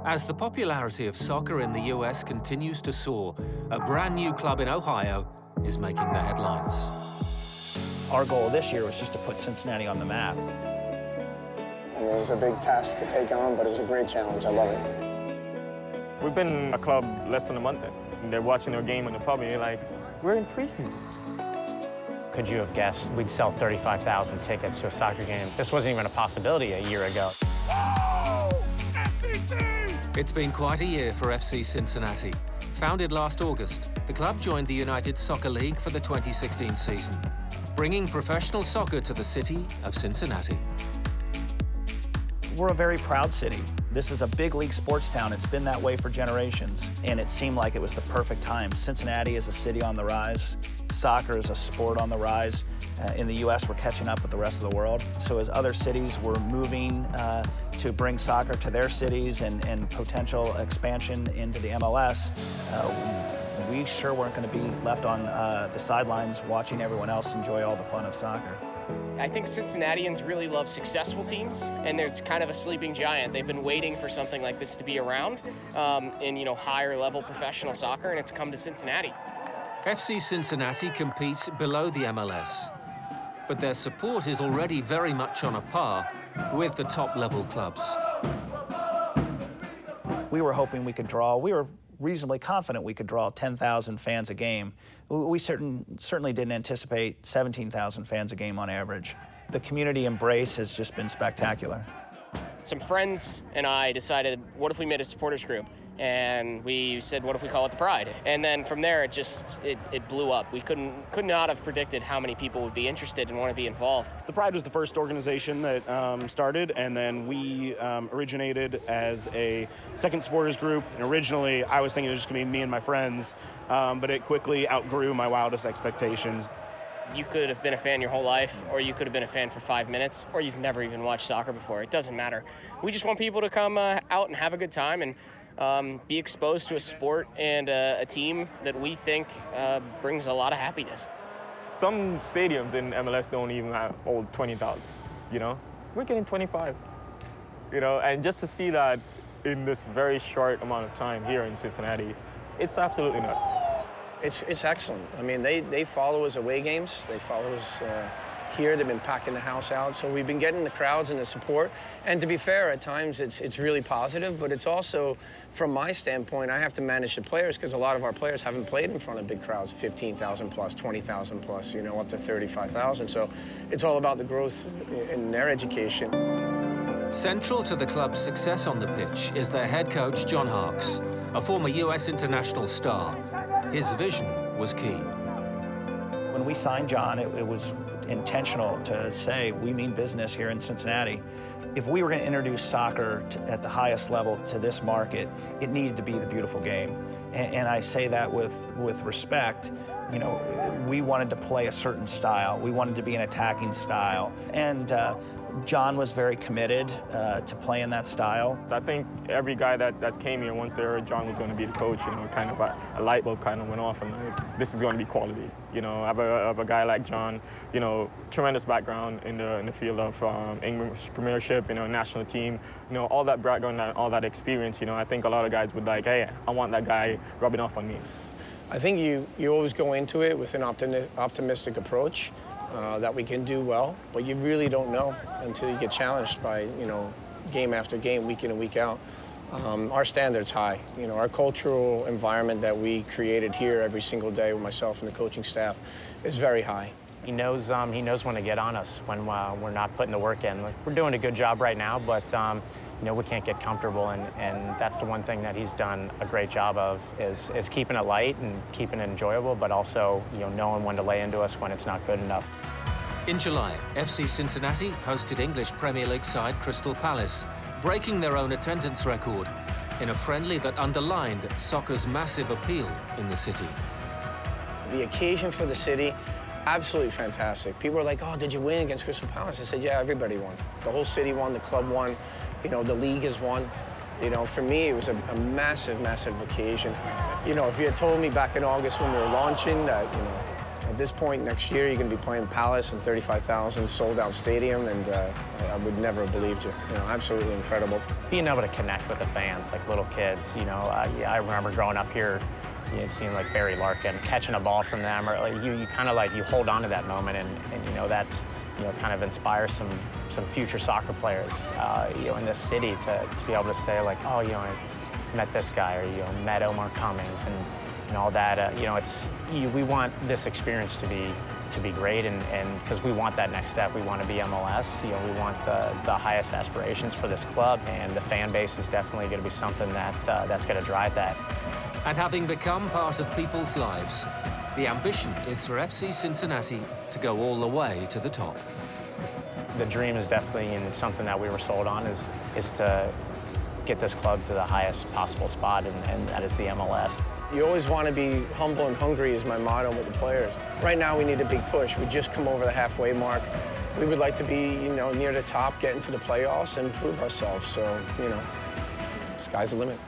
As the popularity of soccer in the US continues to soar, a brand new club in Ohio is making the headlines. Our goal this year was just to put Cincinnati on the map. It was a big task to take on, but it was a great challenge. I love it. We've been a club less than a month in. They're watching our game in the pub and you're like, we're in preseason. Could you have guessed we'd sell 35,000 tickets to a soccer game? This wasn't even a possibility a year ago. It's been quite a year for FC Cincinnati. Founded last August, the club joined the United Soccer League for the 2016 season, bringing professional soccer to the city of Cincinnati. We're a very proud city. This is a big league sports town. It's been that way for generations, and it seemed like it was the perfect time. Cincinnati is a city on the rise. Soccer is a sport on the rise. In the US, we're catching up with the rest of the world. So as other cities were moving to bring soccer to their cities and potential expansion into the MLS, we sure weren't going to be left on the sidelines watching everyone else enjoy all the fun of soccer. I think Cincinnatians really love successful teams, and there's kind of a sleeping giant. They've been waiting for something like this to be around in higher level professional soccer, and it's come to Cincinnati. FC Cincinnati competes below the MLS, but their support is already very much on a par with the top-level clubs. We were hoping we could draw, we were reasonably confident we could draw 10,000 fans a game. We certainly didn't anticipate 17,000 fans a game on average. The community embrace has just been spectacular. Some friends and I decided, what if we made a supporters group? And we said, what if we call it the Pride? And then from there, it blew up. We could not have predicted how many people would be interested and want to be involved. The Pride was the first organization that started, and then we originated as a second supporters group. And originally, I was thinking it was just going to be me and my friends, but it quickly outgrew my wildest expectations. You could have been a fan your whole life, or you could have been a fan for 5 minutes, or you've never even watched soccer before. It doesn't matter. We just want people to come out and have a good time and be exposed to a sport and a team that we think brings a lot of happiness. Some stadiums in MLS don't even hold 20,000, We're getting 25, and just to see that in this very short amount of time here in Cincinnati, it's absolutely nuts. It's excellent. I mean, they follow us away games. They follow us here. They've been packing the house out. So we've been getting the crowds and the support. And to be fair, at times it's really positive, but it's also, from my standpoint, I have to manage the players because a lot of our players haven't played in front of big crowds, 15,000 plus, 20,000 plus, up to 35,000. So it's all about the growth in their education. Central to the club's success on the pitch is their head coach, John Harkes, a former US international star. His vision was key. When we signed John, it was intentional to say, we mean business here in Cincinnati. If we were going to introduce soccer at the highest level to this market, it needed to be the beautiful game. And I say that with respect. We wanted to play a certain style. We wanted to be an attacking style. And John was very committed to playing that style. I think every guy that came here, once they heard John was going to be the coach, kind of a light bulb kind of went off, and this is going to be quality. I have a guy like John, tremendous background in the field of English Premiership, national team, all that background and all that experience. I think a lot of guys would like, hey, I want that guy rubbing off on me. I think you always go into it with an optimistic approach. That we can do well, but you really don't know until you get challenged by, game after game, week in and week out. Our standard's high. Our cultural environment that we created here every single day with myself and the coaching staff is very high. He knows when to get on us when we're not putting the work in. We're doing a good job right now, but we can't get comfortable, and that's the one thing that he's done a great job of is keeping it light and keeping it enjoyable, but also knowing when to lay into us when it's not good enough. In July, FC Cincinnati hosted English Premier League side Crystal Palace, breaking their own attendance record in a friendly that underlined soccer's massive appeal in the city. The occasion for the city, absolutely fantastic. People are like, oh, did you win against Crystal Palace? I said, yeah, everybody won. The whole city won, the club won, the league has won. For me, it was a massive, massive occasion. If you had told me back in August when we were launching that, At this point next year, you're going to be playing Palace in 35,000 sold-out stadium, and I would never have believed you. You know, absolutely incredible. Being able to connect with the fans, like little kids, you know, I remember growing up here, you know, seeing like Barry Larkin, catching a ball from them, or like you kind of like, you hold on to that moment, and you know, that, you know, kind of inspires some future soccer players, you know, in this city to be able to say like, oh, you know, I met this guy, or, you know, met Omar Cummings, and all that. You know, we want this experience to be great, and because we want that next step. We want to be MLS. You know, we want the highest aspirations for this club, and the fan base is definitely going to be something that's going to drive that. And having become part of people's lives, the ambition is for FC Cincinnati to go all the way to the top. The dream is definitely, and something that we were sold on, is to get this club to the highest possible spot, and that is the MLS. You always want to be humble and hungry is my motto with the players. Right now we need a big push. We just come over the halfway mark. We would like to be, you know, near the top, get into the playoffs and prove ourselves. So, you know, sky's the limit.